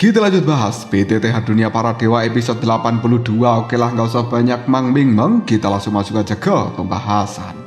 Kita lanjut bahas PTTH Dunia Para Dewa episode 82. Oke lah, nggak usah banyak mang-ming-meng, kita langsung masuk aja ke pembahasan.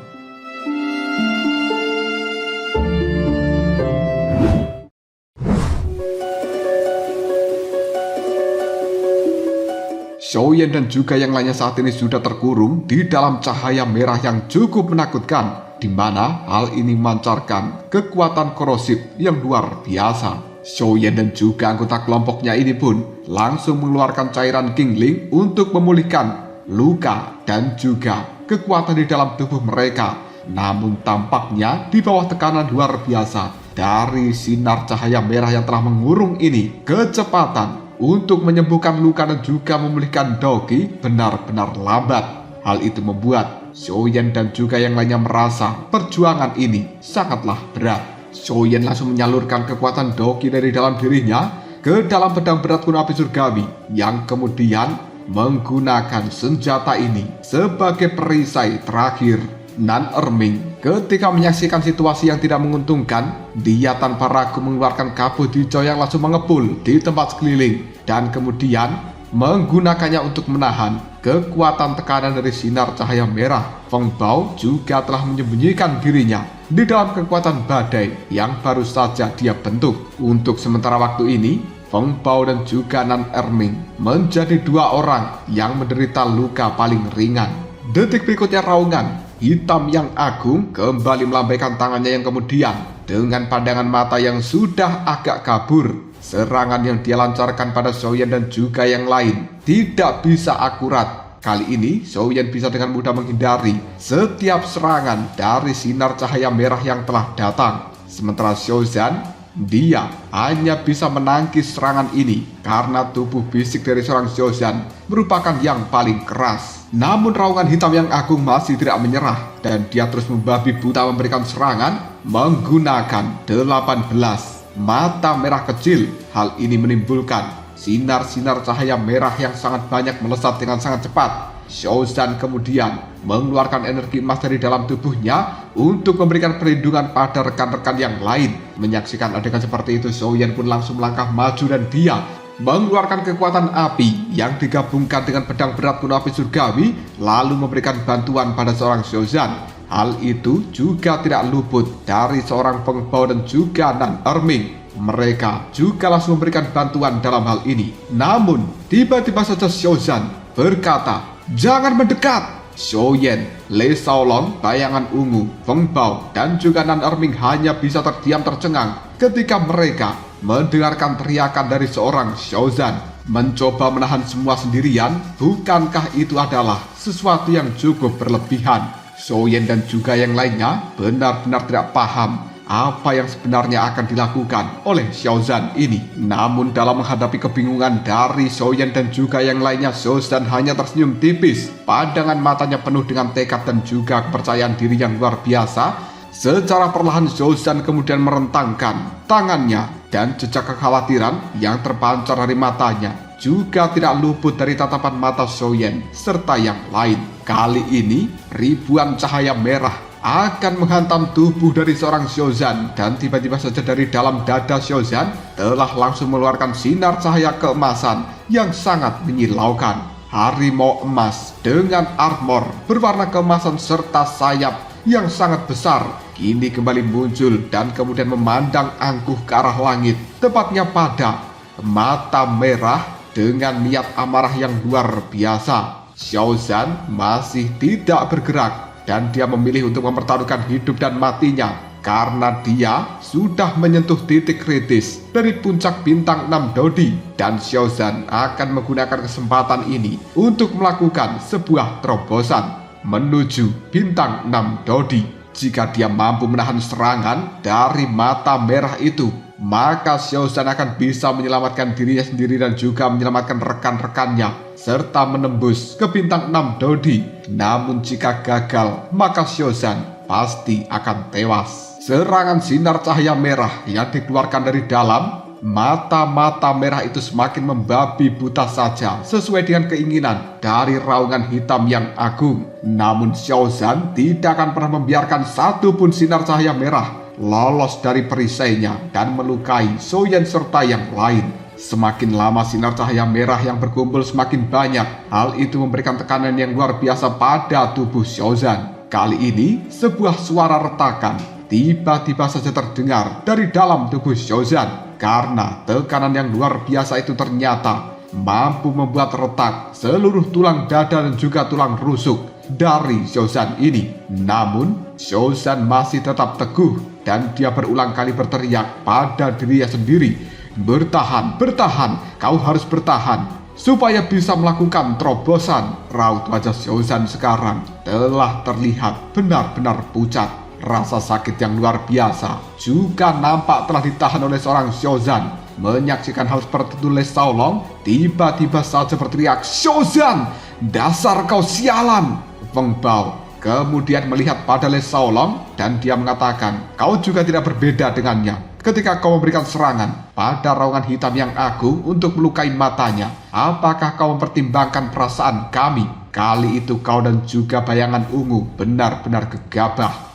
Xiaoyan dan juga yang lainnya saat ini sudah terkurung di dalam cahaya merah yang cukup menakutkan, di mana hal ini memancarkan kekuatan korosif yang luar biasa. Xiaoyan dan juga anggota kelompoknya ini pun langsung mengeluarkan cairan Qingling untuk memulihkan luka dan juga kekuatan di dalam tubuh mereka. Namun tampaknya di bawah tekanan luar biasa dari sinar cahaya merah yang telah mengurung ini, kecepatan untuk menyembuhkan luka dan juga memulihkan Dogi benar-benar lambat. Hal itu membuat Xiaoyan dan juga yang lainnya merasa perjuangan ini sangatlah berat. Xiaoyan langsung menyalurkan kekuatan Dogi dari dalam dirinya ke dalam pedang berat kuno api surgawi, yang kemudian menggunakan senjata ini sebagai perisai terakhir. Nan Erming ketika menyaksikan situasi yang tidak menguntungkan, dia tanpa ragu mengeluarkan kabut hijau yang langsung mengepul di tempat sekeliling dan kemudian menggunakannya untuk menahan kekuatan tekanan dari sinar cahaya merah. Feng Bao juga telah menyembunyikan dirinya di dalam kekuatan badai yang baru saja dia bentuk. Untuk sementara waktu ini, Feng Bao dan juga Nan Erming menjadi dua orang yang menderita luka paling ringan. Detik berikutnya raungan hitam yang agung kembali melambaikan tangannya yang kemudian dengan pandangan mata yang sudah agak kabur, serangan yang dia lancarkan pada Xiaoyan dan juga yang lain tidak bisa akurat. Kali ini Xiaoyan bisa dengan mudah menghindari setiap serangan dari sinar cahaya merah yang telah datang. Sementara Xiaozan, dia hanya bisa menangkis serangan ini karena tubuh fisik dari seorang Xiaozan merupakan yang paling keras. Namun raungan hitam yang agung masih tidak menyerah dan dia terus membabi buta memberikan serangan menggunakan 18 mata merah kecil. Hal ini menimbulkan sinar-sinar cahaya merah yang sangat banyak melesat dengan sangat cepat. Xiaozan kemudian mengeluarkan energi emas dari dalam tubuhnya untuk memberikan perlindungan pada rekan-rekan yang lain. Menyaksikan adegan seperti itu, Xiaoyan pun langsung melangkah maju dan dia mengeluarkan kekuatan api yang digabungkan dengan pedang berat kuno api surgawi, lalu memberikan bantuan pada seorang Xiaozan. Hal itu juga tidak luput dari seorang Feng Bao dan juga Nan Erming. Mereka juga langsung memberikan bantuan dalam hal ini. Namun tiba-tiba saja Xiaozan berkata, "Jangan mendekat!" Xiaoyan, Le Shaolong, bayangan ungu, Feng Bao dan juga Nan Erming hanya bisa terdiam tercengang ketika mereka mendengarkan teriakan dari seorang Xiaozan. Mencoba menahan semua sendirian, bukankah itu adalah sesuatu yang cukup berlebihan? Xiaoyan dan juga yang lainnya benar-benar tidak paham apa yang sebenarnya akan dilakukan oleh Xiaozan ini. Namun dalam menghadapi kebingungan dari Xiaoyan dan juga yang lainnya, Xiaozan hanya tersenyum tipis. Pandangan matanya penuh dengan tekad dan juga kepercayaan diri yang luar biasa. Secara perlahan Xiaozan kemudian merentangkan tangannya dan jejak kekhawatiran yang terpancar dari matanya juga tidak luput dari tatapan mata Xiaoyan serta yang lain. Kali ini ribuan cahaya merah akan menghantam tubuh dari seorang Xiaozan dan tiba-tiba saja dari dalam dada Xiaozan telah langsung mengeluarkan sinar cahaya keemasan yang sangat menyilaukan. Harimau emas dengan armor berwarna keemasan serta sayap yang sangat besar kini kembali muncul dan kemudian memandang angkuh ke arah langit, tepatnya pada mata merah dengan niat amarah yang luar biasa. Xiaozan masih tidak bergerak dan dia memilih untuk mempertaruhkan hidup dan matinya karena dia sudah menyentuh titik kritis dari puncak bintang 6 Dodi, dan Xiaozan akan menggunakan kesempatan ini untuk melakukan sebuah terobosan menuju bintang 6 Dodi. Jika dia mampu menahan serangan dari mata merah itu, maka Xiaozan akan bisa menyelamatkan dirinya sendiri dan juga menyelamatkan rekan-rekannya serta menembus ke bintang 6 Dodi. Namun jika gagal, maka Xiaozan pasti akan tewas. Serangan sinar cahaya merah yang dikeluarkan dari dalam mata-mata merah itu semakin membabi buta saja sesuai dengan keinginan dari raungan hitam yang agung. Namun Xiaozan tidak akan pernah membiarkan satu pun sinar cahaya merah lolos dari perisainya dan melukai Xiaoyan serta yang lain. Semakin lama sinar cahaya merah yang berkumpul semakin banyak. Hal itu memberikan tekanan yang luar biasa pada tubuh Xiaozan. Kali ini, sebuah suara retakan tiba-tiba saja terdengar dari dalam tubuh Xiaozan. Karena tekanan yang luar biasa itu ternyata mampu membuat retak seluruh tulang dada dan juga tulang rusuk dari Xiaozan ini. Namun, Xiaozan masih tetap teguh dan dia berulang kali berteriak pada dirinya sendiri. Bertahan, bertahan, kau harus bertahan supaya bisa melakukan terobosan. Raut wajah Xiaozan sekarang telah terlihat benar-benar pucat. Rasa sakit yang luar biasa juga nampak telah ditahan oleh seorang Xiaozan. Menyaksikan hal seperti itu, Le Shaolong tiba-tiba saja berteriak, "Xiaozan, dasar kau sialan!" Feng Bao kemudian melihat pada Le Shaolong dan dia mengatakan, "Kau juga tidak berbeda dengannya. Ketika kau memberikan serangan pada raungan hitam yang agung untuk melukai matanya, apakah kau mempertimbangkan perasaan kami? Kali itu kau dan juga bayangan ungu benar-benar gegabah."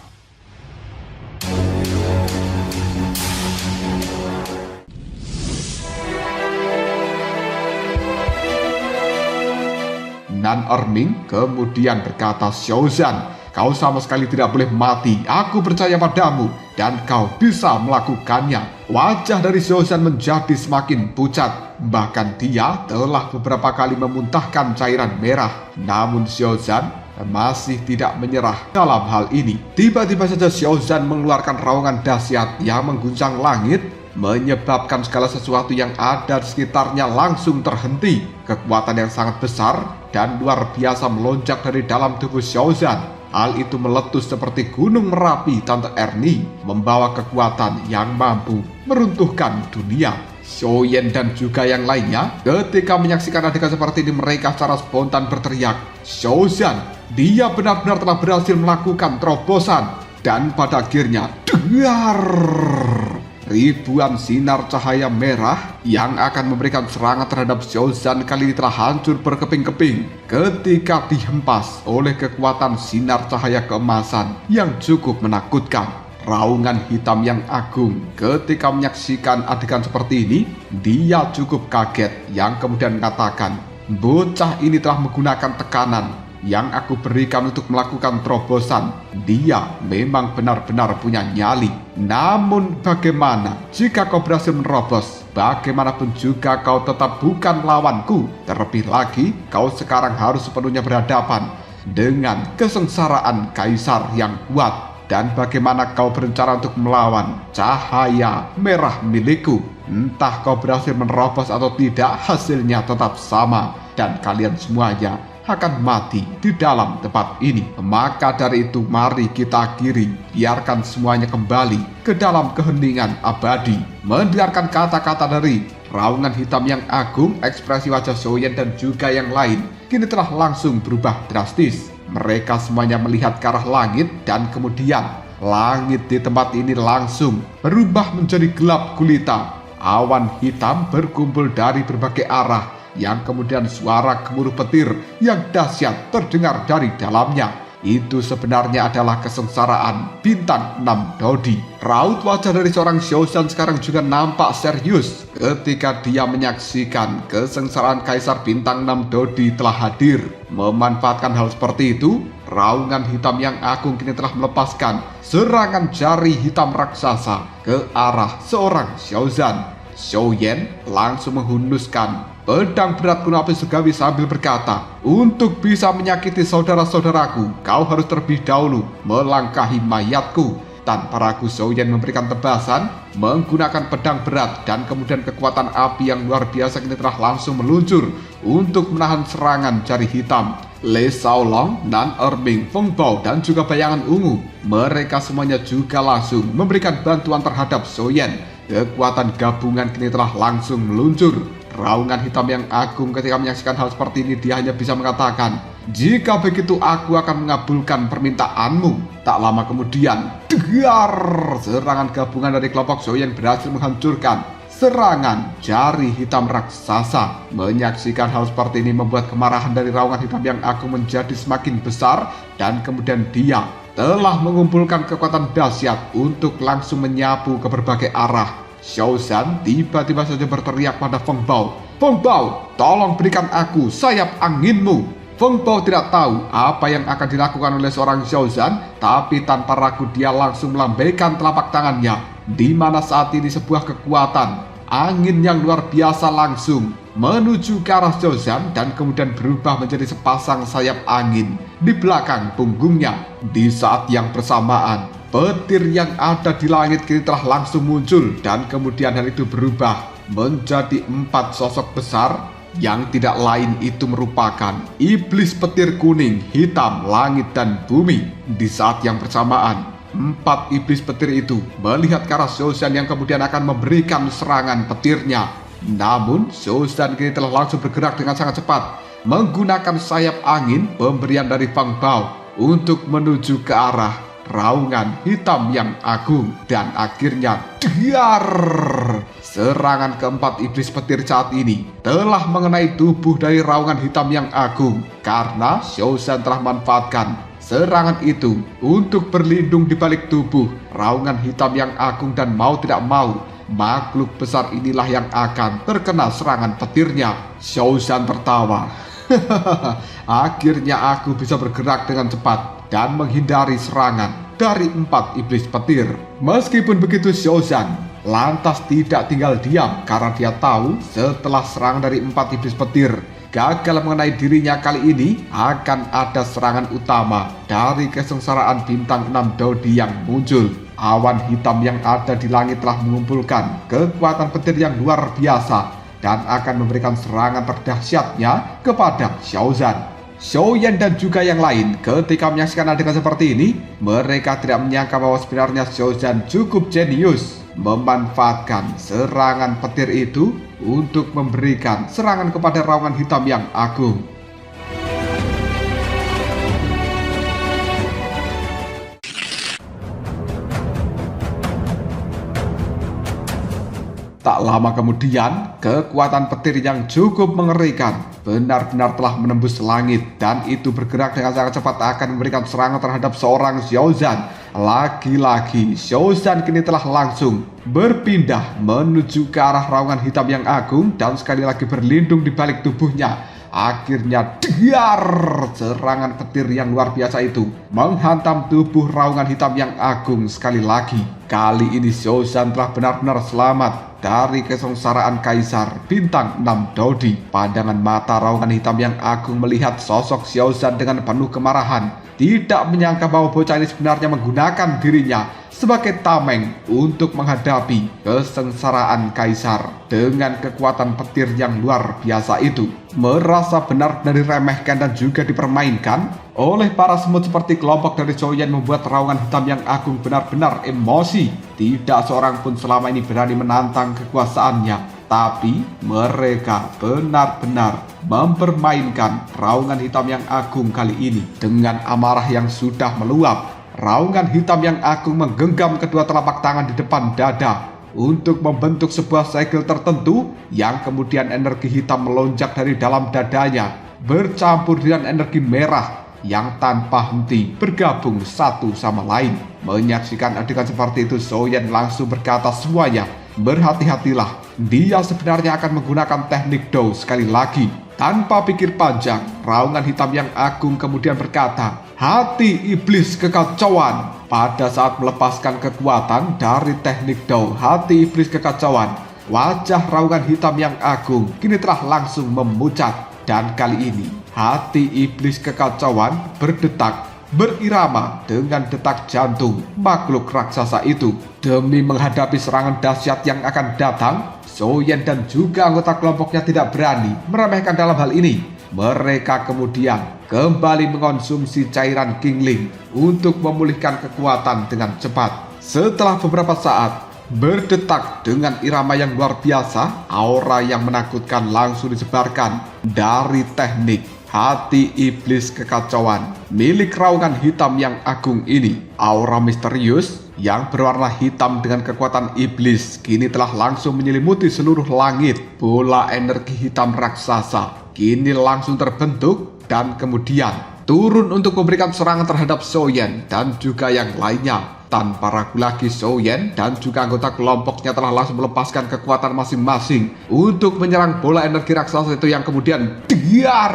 Nan Erming kemudian berkata, "Xiaozan, kau sama sekali tidak boleh mati. Aku percaya padamu dan kau bisa melakukannya." Wajah dari Xiaozan menjadi semakin pucat. Bahkan dia telah beberapa kali memuntahkan cairan merah. Namun Xiaozan masih tidak menyerah dalam hal ini. Tiba-tiba saja Xiaozan mengeluarkan raungan dahsyat yang mengguncang langit, menyebabkan segala sesuatu yang ada di sekitarnya langsung terhenti. Kekuatan yang sangat besar dan luar biasa melonjak dari dalam tubuh Xiaozan. Hal itu meletus seperti gunung Merapi Tante Ernie, membawa kekuatan yang mampu meruntuhkan dunia. Xiaoyan dan juga yang lainnya ketika menyaksikan adegan seperti ini, mereka secara spontan berteriak, "Xiaozan, dia benar-benar telah berhasil melakukan terobosan." Dan pada akhirnya, dengar! Ribuan sinar cahaya merah yang akan memberikan serangan terhadap Xiaozan kali ini telah hancur berkeping-keping ketika dihempas oleh kekuatan sinar cahaya keemasan yang cukup menakutkan. Raungan hitam yang agung ketika menyaksikan adegan seperti ini, dia cukup kaget yang kemudian mengatakan, "Bocah ini telah menggunakan tekanan yang aku berikan untuk melakukan terobosan. Dia memang benar-benar punya nyali. Namun bagaimana jika kau berhasil menerobos? Bagaimanapun juga kau tetap bukan lawanku. Terlebih lagi, kau sekarang harus sepenuhnya berhadapan dengan kesengsaraan kaisar yang kuat. Dan bagaimana kau berencana untuk melawan cahaya merah milikku? Entah kau berhasil menerobos atau tidak, hasilnya tetap sama. Dan kalian semuanya akan mati di dalam tempat ini. Maka dari itu, mari kita akhiri, biarkan semuanya kembali ke dalam keheningan abadi." Mendengarkan kata-kata dari raungan hitam yang agung, ekspresi wajah Xiaoyan dan juga yang lain kini telah langsung berubah drastis. Mereka semuanya melihat ke arah langit dan kemudian langit di tempat ini langsung berubah menjadi gelap gulita. Awan hitam berkumpul dari berbagai arah yang kemudian suara gemuruh petir yang dahsyat terdengar dari dalamnya. Itu sebenarnya adalah kesengsaraan bintang 6 Dodi. Raut wajah dari seorang Xiaozan sekarang juga nampak serius ketika dia menyaksikan kesengsaraan Kaisar bintang 6 Dodi telah hadir. Memanfaatkan hal seperti itu, raungan hitam yang agung kini telah melepaskan serangan jari hitam raksasa ke arah seorang Xiaozan. Xiaoyan langsung menghunuskan pedang berat kuno api surgawi sambil berkata, "Untuk bisa menyakiti saudara-saudaraku, kau harus terlebih dahulu melangkahi mayatku." Tanpa ragu Xiaoyan memberikan tebasan menggunakan pedang berat dan kemudian kekuatan api yang luar biasa kini telah langsung meluncur untuk menahan serangan jari hitam. Le Shaolong, Nan Erming, Feng Bao dan juga bayangan ungu, mereka semuanya juga langsung memberikan bantuan terhadap Xiaoyan. Kekuatan gabungan kini telah langsung meluncur. Raungan hitam yang agung ketika menyaksikan hal seperti ini, dia hanya bisa mengatakan, "Jika begitu aku akan mengabulkan permintaanmu." Tak lama kemudian, dengar! Serangan gabungan dari kelompok Xiaoyan berhasil menghancurkan serangan jari hitam raksasa. Menyaksikan hal seperti ini membuat kemarahan dari raungan hitam yang agung menjadi semakin besar dan kemudian dia telah mengumpulkan kekuatan dahsyat untuk langsung menyapu ke berbagai arah. Xiao Zhan tiba-tiba saja berteriak pada Feng Bao, "Feng Bao, tolong berikan aku sayap anginmu." Feng Bao tidak tahu apa yang akan dilakukan oleh seorang Xiao Zhan, tapi tanpa ragu dia langsung melambaikan telapak tangannya, di mana saat ini sebuah kekuatan angin yang luar biasa langsung menuju ke arah Xiao Zhan dan kemudian berubah menjadi sepasang sayap angin di belakang punggungnya. Di saat yang bersamaan, petir yang ada di langit kini telah langsung muncul dan kemudian hal itu berubah menjadi 4 sosok besar yang tidak lain itu merupakan iblis petir kuning, hitam, langit, dan bumi. Di saat yang bersamaan, 4 iblis petir itu melihat ke arah Xiao Zhan yang kemudian akan memberikan serangan petirnya. Namun Xiao Zhan kini telah langsung bergerak dengan sangat cepat menggunakan sayap angin pemberian dari Feng Bao untuk menuju ke arah raungan hitam yang agung, dan akhirnya dar, serangan keempat iblis petir saat ini telah mengenai tubuh dari raungan hitam yang agung karena Xiao Zhan telah memanfaatkan serangan itu untuk berlindung di balik tubuh raungan hitam yang agung, dan mau tidak mau makhluk besar inilah yang akan terkena serangan petirnya. Xiao Zhan tertawa. Akhirnya aku bisa bergerak dengan cepat dan menghindari serangan dari 4 iblis petir. Meskipun begitu, Xiao Zhan lantas tidak tinggal diam karena dia tahu setelah serangan dari 4 iblis petir gagal mengenai dirinya, kali ini akan ada serangan utama dari kesengsaraan bintang 6 Dodi yang muncul. Awan hitam yang ada di langit telah mengumpulkan kekuatan petir yang luar biasa dan akan memberikan serangan terdahsyatnya kepada Xiao Zhan. Xiao Yan dan juga yang lain ketika menyaksikan adegan seperti ini, mereka tidak menyangka bahwa sebenarnya Xiao Zhan cukup jenius memanfaatkan serangan petir itu untuk memberikan serangan kepada raungan hitam yang agung. Tak lama kemudian, kekuatan petir yang cukup mengerikan benar-benar telah menembus langit dan itu bergerak dengan sangat cepat akan memberikan serangan terhadap seorang Xiao Zhan. Lagi-lagi Xiao Zhan kini telah langsung berpindah menuju ke arah raungan hitam yang agung dan sekali lagi berlindung di balik tubuhnya. Akhirnya dar, serangan petir yang luar biasa itu menghantam tubuh raungan hitam yang agung sekali lagi. Kali ini Xiao Zhan telah benar-benar selamat dari kesengsaraan Kaisar bintang 6 Dodi. Pandangan mata raungan hitam yang agung melihat sosok Xiao Zhan dengan penuh kemarahan. Tidak menyangka bahwa bocah ini sebenarnya menggunakan dirinya sebagai tameng untuk menghadapi kesengsaraan Kaisar dengan kekuatan petir yang luar biasa itu. Merasa benar-benar diremehkan dan juga dipermainkan oleh para semut seperti kelompok dari Xiao Yan membuat raungan hitam yang agung benar-benar emosi. Tidak seorang pun selama ini berani menantang kekuasaannya, tapi mereka benar-benar mempermainkan raungan hitam yang agung kali ini. Dengan amarah yang sudah meluap, raungan hitam yang agung menggenggam kedua telapak tangan di depan dada untuk membentuk sebuah segel tertentu yang kemudian energi hitam melonjak dari dalam dadanya bercampur dengan energi merah yang tanpa henti bergabung satu sama lain. Menyaksikan adegan seperti itu, Xiao Yan langsung berkata semuanya, berhati-hatilah, dia sebenarnya akan menggunakan teknik Dou sekali lagi. Tanpa pikir panjang, raungan hitam yang agung kemudian berkata, hati iblis kekacauan. Pada saat melepaskan kekuatan dari teknik Dou, hati iblis kekacauan, wajah raungan hitam yang agung kini telah langsung memucat. Dan kali ini, hati iblis kekacauan berdetak berirama dengan detak jantung makhluk raksasa itu. Demi menghadapi serangan dahsyat yang akan datang, Xiao Yan dan juga anggota kelompoknya tidak berani meremehkan dalam hal ini. Mereka kemudian kembali mengonsumsi cairan Qingling untuk memulihkan kekuatan dengan cepat. Setelah beberapa saat berdetak dengan irama yang luar biasa, aura yang menakutkan langsung disebarkan dari teknik hati iblis kekacauan milik raungan hitam yang agung ini. Aura misterius yang berwarna hitam dengan kekuatan iblis kini telah langsung menyelimuti seluruh langit. Bola energi hitam raksasa kini langsung terbentuk dan kemudian turun untuk memberikan serangan terhadap Xiao Yan dan juga yang lainnya. Tanpa ragu lagi, Xiaoyan dan juga anggota kelompoknya telah langsung melepaskan kekuatan masing-masing untuk menyerang bola energi raksasa itu yang kemudian diar.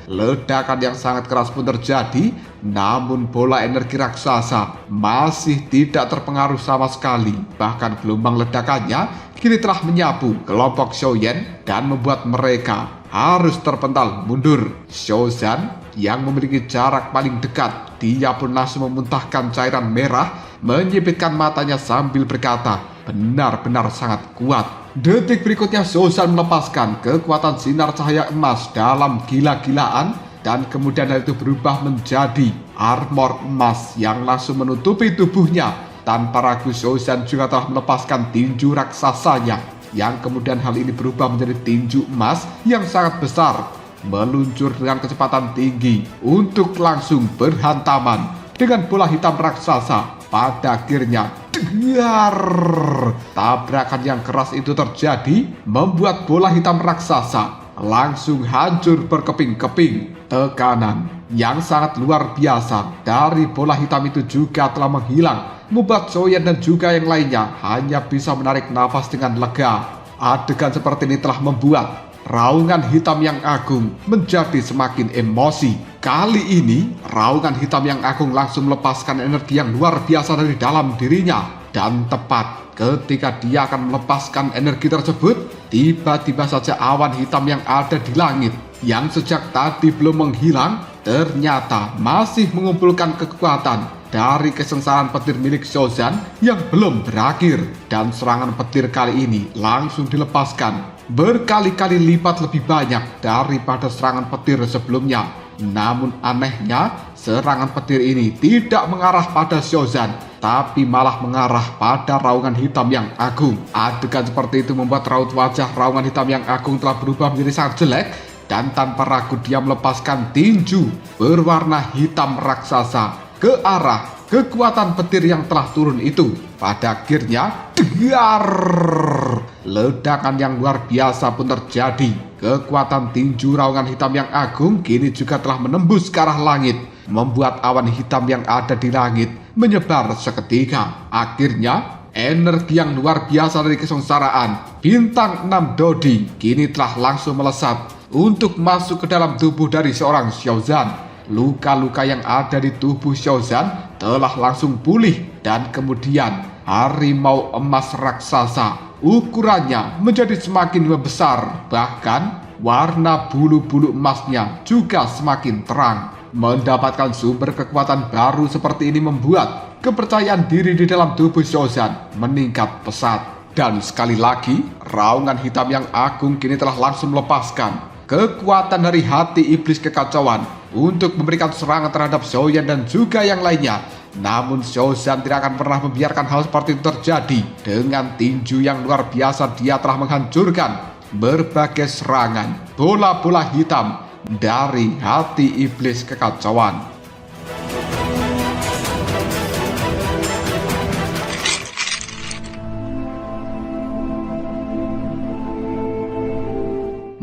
Ledakan yang sangat keras pun terjadi, namun bola energi raksasa masih tidak terpengaruh sama sekali. Bahkan gelombang ledakannya kini telah menyapu kelompok Xiaoyan dan membuat mereka harus terpental mundur. Xiaozan yang memiliki jarak paling dekat, dia pun langsung memuntahkan cairan merah, menyipitkan matanya sambil berkata, benar-benar sangat kuat. Detik berikutnya Xiaozan melepaskan kekuatan sinar cahaya emas dalam gila-gilaan, dan kemudian hal itu berubah menjadi armor emas yang langsung menutupi tubuhnya. Tanpa ragu Xiaozan juga telah melepaskan tinju raksasanya, yang kemudian hal ini berubah menjadi tinju emas yang sangat besar, meluncur dengan kecepatan tinggi untuk langsung berhantaman dengan bola hitam raksasa. Pada akhirnya tabrakan yang keras itu terjadi, membuat bola hitam raksasa langsung hancur berkeping-keping. Tekanan yang sangat luar biasa dari bola hitam itu juga telah menghilang, membuat Xiaoyan dan juga yang lainnya hanya bisa menarik nafas dengan lega. Adegan seperti ini telah membuat raungan hitam yang agung menjadi semakin emosi. Kali ini raungan hitam yang agung langsung melepaskan energi yang luar biasa dari dalam dirinya. Dan tepat ketika dia akan melepaskan energi tersebut, tiba-tiba saja awan hitam yang ada di langit, yang sejak tadi belum menghilang, ternyata masih mengumpulkan kekuatan dari kesengsaraan petir milik Xiaozan yang belum berakhir. Dan serangan petir kali ini langsung dilepaskan berkali-kali lipat lebih banyak daripada serangan petir sebelumnya. Namun anehnya, serangan petir ini tidak mengarah pada Xiaozan, tapi malah mengarah pada raungan hitam yang agung. Adegan seperti itu membuat raut wajah raungan hitam yang agung telah berubah menjadi sangat jelek, dan tanpa ragu dia melepaskan tinju berwarna hitam raksasa ke arah kekuatan petir yang telah turun itu. Pada akhirnya ledakan yang luar biasa pun terjadi. Kekuatan tinju raungan hitam yang agung kini juga telah menembus ke arah langit, membuat awan hitam yang ada di langit menyebar seketika. Akhirnya energi yang luar biasa dari kesengsaraan bintang 6 Dodi kini telah langsung melesat untuk masuk ke dalam tubuh dari seorang Xiaozan. Luka-luka yang ada di tubuh Xiaozan telah langsung pulih, dan kemudian harimau emas raksasa ukurannya menjadi semakin membesar, bahkan warna bulu-bulu emasnya juga semakin terang. Mendapatkan sumber kekuatan baru seperti ini membuat kepercayaan diri di dalam tubuh Xiaozan meningkat pesat. Dan sekali lagi, raungan hitam yang agung kini telah langsung melepaskan kekuatan dari hati iblis kekacauan untuk memberikan serangan terhadap Xiaoyan dan juga yang lainnya. Namun Xiaozan tidak akan pernah membiarkan hal seperti itu terjadi. Dengan tinju yang luar biasa, dia telah menghancurkan berbagai serangan bola-bola hitam dari hati iblis kekacauan.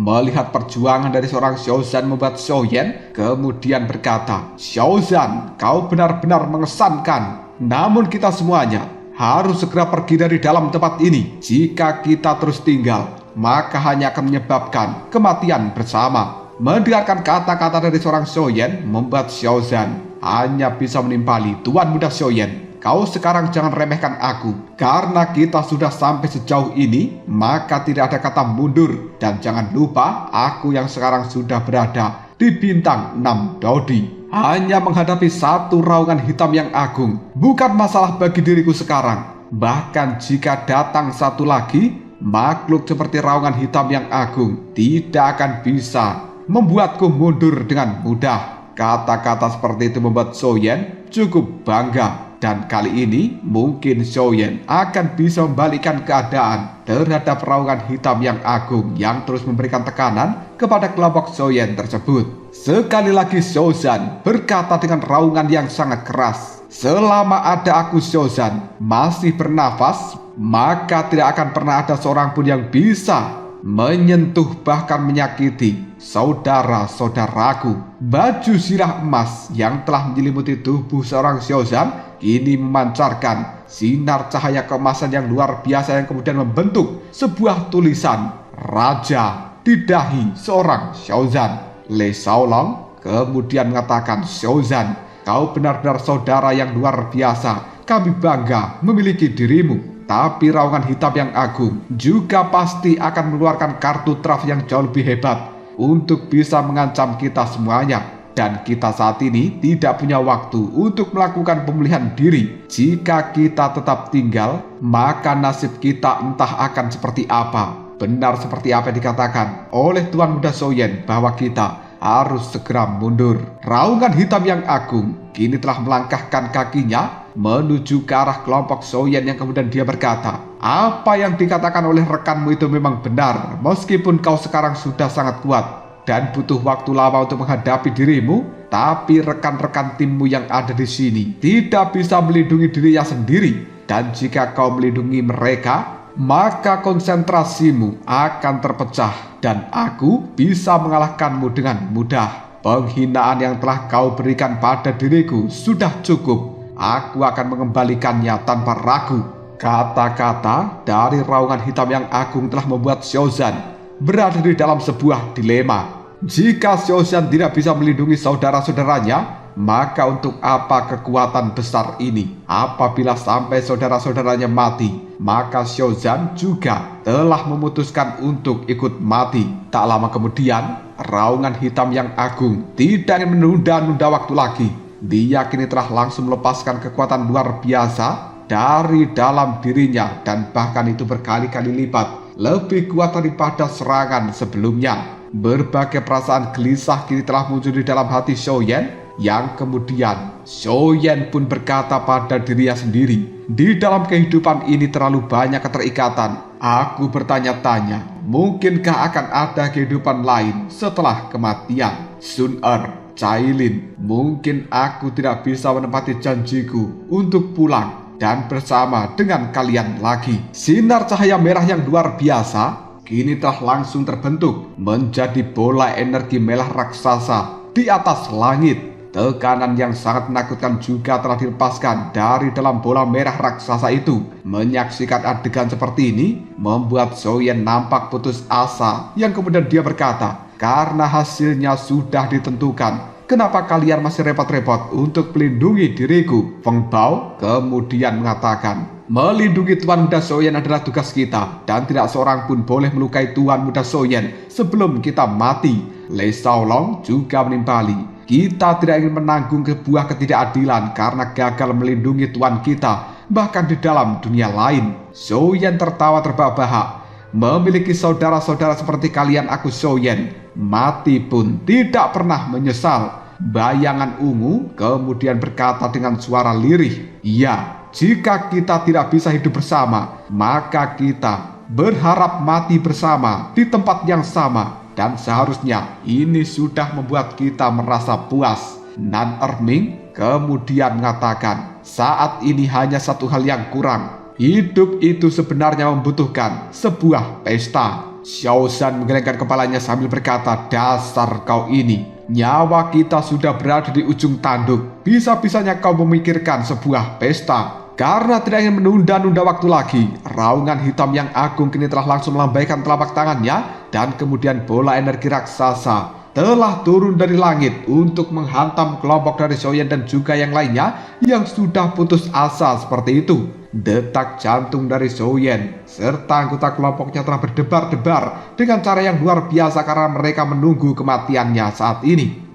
Melihat perjuangan dari seorang Xiaozan membuat Xiaoyan kemudian berkata, "Xiaozan, kau benar-benar mengesankan. Namun kita semuanya harus segera pergi dari dalam tempat ini. Jika kita terus tinggal, maka hanya akan menyebabkan kematian bersama." Mendengarkan kata-kata dari seorang Xiaoyan membuat Xiaozan hanya bisa menimpali, "Tuan muda Xiaoyan, kau sekarang jangan remehkan aku. Karena kita sudah sampai sejauh ini, maka tidak ada kata mundur. Dan jangan lupa, aku yang sekarang sudah berada di bintang 6 Dodi. Hanya menghadapi satu raungan hitam yang agung bukan masalah bagi diriku sekarang. Bahkan jika datang satu lagi, makhluk seperti raungan hitam yang agung tidak akan bisa membuatku mundur dengan mudah." Kata-kata seperti itu membuat Xiaoyan cukup bangga. Dan kali ini mungkin Xiaoyan akan bisa membalikkan keadaan terhadap raungan hitam yang agung yang terus memberikan tekanan kepada kelompok Xiaoyan tersebut. Sekali lagi Xiaozan berkata dengan raungan yang sangat keras, "Selama ada aku Xiaozan masih bernafas, maka tidak akan pernah ada seorang pun yang bisa menyentuh bahkan menyakiti saudara-saudaraku. Baju zirah emas yang telah menyelimuti tubuh seorang Xiaozan kini memancarkan sinar cahaya keemasan yang luar biasa yang kemudian membentuk sebuah tulisan Raja di dahi seorang Xiaozan. Le Shaolong kemudian mengatakan, "Xiaozan, kau benar-benar saudara yang luar biasa. Kami bangga memiliki dirimu. Tapi raungan hitam yang agung juga pasti akan mengeluarkan kartu traf yang jauh lebih hebat untuk bisa mengancam kita semuanya. Dan kita saat ini tidak punya waktu untuk melakukan pemulihan diri. Jika kita tetap tinggal, maka nasib kita entah akan seperti apa." Benar seperti apa yang dikatakan oleh Tuan Muda Xiaoyan bahwa kita harus segera mundur. Raungan hitam yang agung kini telah melangkahkan kakinya menuju ke arah kelompok Xiaoyan yang kemudian dia berkata, "Apa yang dikatakan oleh rekanmu itu memang benar. Meskipun kau sekarang sudah sangat kuat dan butuh waktu lama untuk menghadapi dirimu, tapi rekan-rekan timmu yang ada di sini tidak bisa melindungi dirinya sendiri. Dan jika kau melindungi mereka, maka konsentrasimu akan terpecah dan aku bisa mengalahkanmu dengan mudah. Penghinaan yang telah kau berikan pada diriku sudah cukup. Aku akan mengembalikannya tanpa ragu." Kata-kata dari raungan hitam yang agung telah membuat Xiaozan berada di dalam sebuah dilema. Jika Xiaozan tidak bisa melindungi saudara-saudaranya, maka untuk apa kekuatan besar ini? Apabila sampai saudara-saudaranya mati, maka Xiaozan juga telah memutuskan untuk ikut mati. Tak lama kemudian, raungan hitam yang agung tidak ingin menunda-nunda waktu lagi. Dia kini telah langsung melepaskan kekuatan luar biasa dari dalam dirinya dan bahkan itu berkali-kali lipat lebih kuat daripada serangan sebelumnya. Berbagai perasaan gelisah kini telah muncul di dalam hati Xiaoyan yang kemudian Xiaoyan pun berkata pada dirinya sendiri, "Di dalam kehidupan ini terlalu banyak keterikatan. Aku bertanya-tanya, mungkinkah akan ada kehidupan lain setelah kematian? Sun Er, Cailin, mungkin aku tidak bisa menepati janjiku untuk pulang dan bersama dengan kalian lagi." Sinar cahaya merah yang luar biasa kini telah langsung terbentuk menjadi bola energi merah raksasa di atas langit. Tekanan yang sangat menakutkan juga telah dilepaskan dari dalam bola merah raksasa itu. Menyaksikan adegan seperti ini membuat Xiaoyan nampak putus asa yang kemudian dia berkata, "Karena hasilnya sudah ditentukan, kenapa kalian masih repot-repot untuk melindungi diriku?" Feng Bao kemudian mengatakan, "Melindungi Tuan Muda Xiaoyan adalah tugas kita dan tidak seorang pun boleh melukai Tuan Muda Xiaoyan sebelum kita mati." Le Shaolong juga menimpali, "Kita tidak ingin menanggung sebuah ketidakadilan karena gagal melindungi Tuan kita, bahkan di dalam dunia lain." Xiaoyan tertawa terbahak-bahak. "Memiliki saudara-saudara seperti kalian aku Xiaoyan, mati pun tidak pernah menyesal." Bayangan ungu kemudian berkata dengan suara lirih, "Iya, jika kita tidak bisa hidup bersama, maka kita berharap mati bersama di tempat yang sama. Dan seharusnya ini sudah membuat kita merasa puas." Nan Erming kemudian mengatakan, "Saat ini hanya satu hal yang kurang. Hidup itu sebenarnya membutuhkan sebuah pesta." Xiaozan menggelengkan kepalanya sambil berkata, "Dasar kau ini, nyawa kita sudah berada di ujung tanduk. Bisa-bisanya kau memikirkan sebuah pesta." Karena tidak ingin menunda-nunda waktu lagi, raungan hitam yang agung kini telah langsung melambaikan telapak tangannya dan kemudian bola energi raksasa telah turun dari langit untuk menghantam kelompok dari Xiaoyan dan juga yang lainnya yang sudah putus asa seperti itu. Detak jantung dari Xiaoyan serta anggota kelompoknya telah berdebar-debar dengan cara yang luar biasa karena mereka menunggu kematiannya saat ini.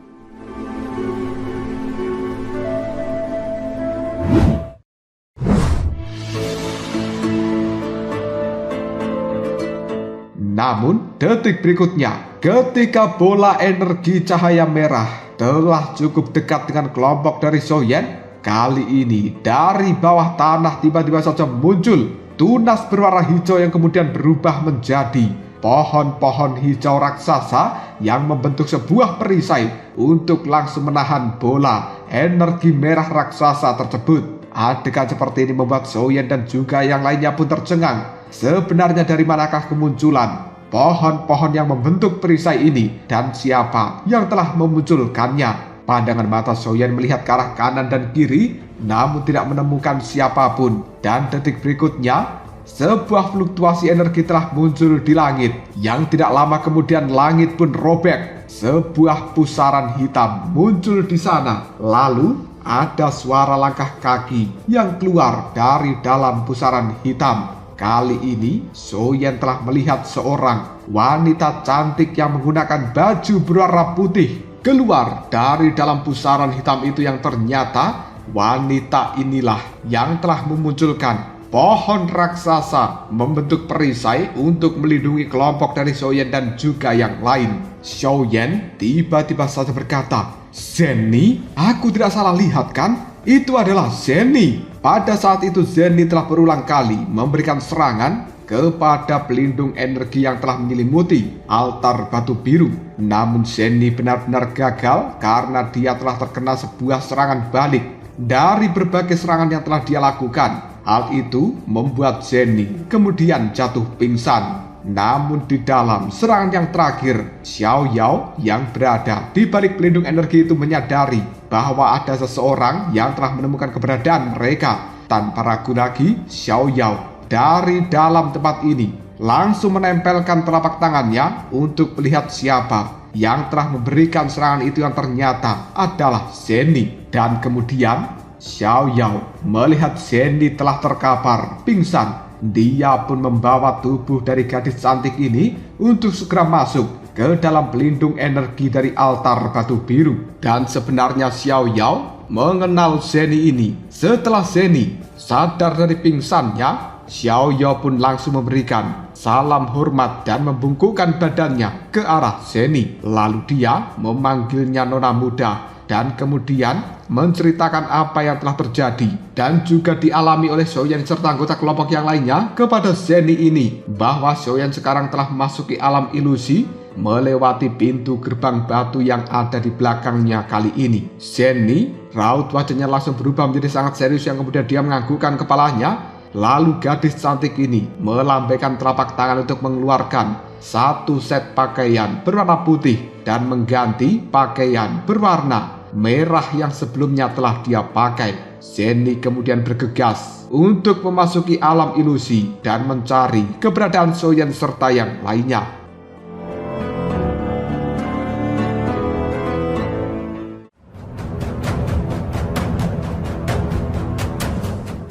Namun detik berikutnya, ketika bola energi cahaya merah telah cukup dekat dengan kelompok dari Xiaoyan, kali ini dari bawah tanah tiba-tiba saja muncul tunas berwarna hijau yang kemudian berubah menjadi pohon-pohon hijau raksasa yang membentuk sebuah perisai untuk langsung menahan bola energi merah raksasa tersebut. Adegan seperti ini membuat Xiaoyan dan juga yang lainnya pun tercengang. Sebenarnya dari manakah kemunculan pohon-pohon yang membentuk perisai ini dan siapa yang telah memunculkannya. Pandangan mata Xiaoyan melihat ke arah kanan dan kiri, namun tidak menemukan siapapun. Dan detik berikutnya, sebuah fluktuasi energi telah muncul di langit. Yang tidak lama kemudian langit pun robek. Sebuah pusaran hitam muncul di sana. Lalu ada suara langkah kaki yang keluar dari dalam pusaran hitam. Kali ini Xiaoyan telah melihat seorang wanita cantik yang menggunakan baju berwarna putih keluar dari dalam pusaran hitam itu, yang ternyata wanita inilah yang telah memunculkan pohon raksasa membentuk perisai untuk melindungi kelompok dari Xiaoyan dan juga yang lain. Xiaoyan tiba-tiba saja berkata, "Zhenny, aku tidak salah lihat kan? Itu adalah Zhenny." Pada saat itu Zhenny telah berulang kali memberikan serangan kepada pelindung energi yang telah menyelimuti altar batu biru. Namun Zhenny benar-benar gagal karena dia telah terkena sebuah serangan balik dari berbagai serangan yang telah dia lakukan. Hal itu membuat Zhenny kemudian jatuh pingsan. Namun di dalam serangan yang terakhir, Xiao Yao yang berada di balik pelindung energi itu menyadari bahwa ada seseorang yang telah menemukan keberadaan mereka. Tanpa ragu lagi, Xiao Yao dari dalam tempat ini langsung menempelkan telapak tangannya untuk melihat siapa yang telah memberikan serangan itu, yang ternyata adalah Zhenny. Dan kemudian Xiao Yao melihat Zhenny telah terkapar pingsan. Dia pun membawa tubuh dari gadis cantik ini untuk segera masuk ke dalam pelindung energi dari altar batu biru. Dan sebenarnya Xiao Yao mengenal Zhenny ini. Setelah Zhenny sadar dari pingsannya, Xiao Yao pun langsung memberikan salam hormat dan membungkukkan badannya ke arah Zhenny. Lalu dia memanggilnya nona muda dan kemudian menceritakan apa yang telah terjadi dan juga dialami oleh Xiaoyan serta anggota kelompok yang lainnya kepada Zhenny ini, bahwa Xiaoyan sekarang telah memasuki alam ilusi melewati pintu gerbang batu yang ada di belakangnya kali ini. Zhenny, raut wajahnya langsung berubah menjadi sangat serius, yang kemudian dia menganggukkan kepalanya. Lalu gadis cantik ini melambaikan telapak tangan untuk mengeluarkan satu set pakaian berwarna putih dan mengganti pakaian berwarna merah yang sebelumnya telah dia pakai. Zhenny kemudian bergegas untuk memasuki alam ilusi dan mencari keberadaan Xiaoyan serta yang lainnya.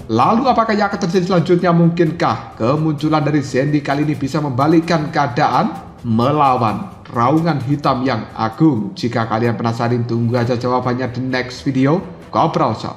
Lalu apakah yang akan terjadi selanjutnya? Mungkinkah kemunculan dari Zhenny kali ini bisa membalikkan keadaan melawan raungan hitam yang agung? Jika kalian penasaran, tunggu aja jawabannya di next video. Ngobrol Shop.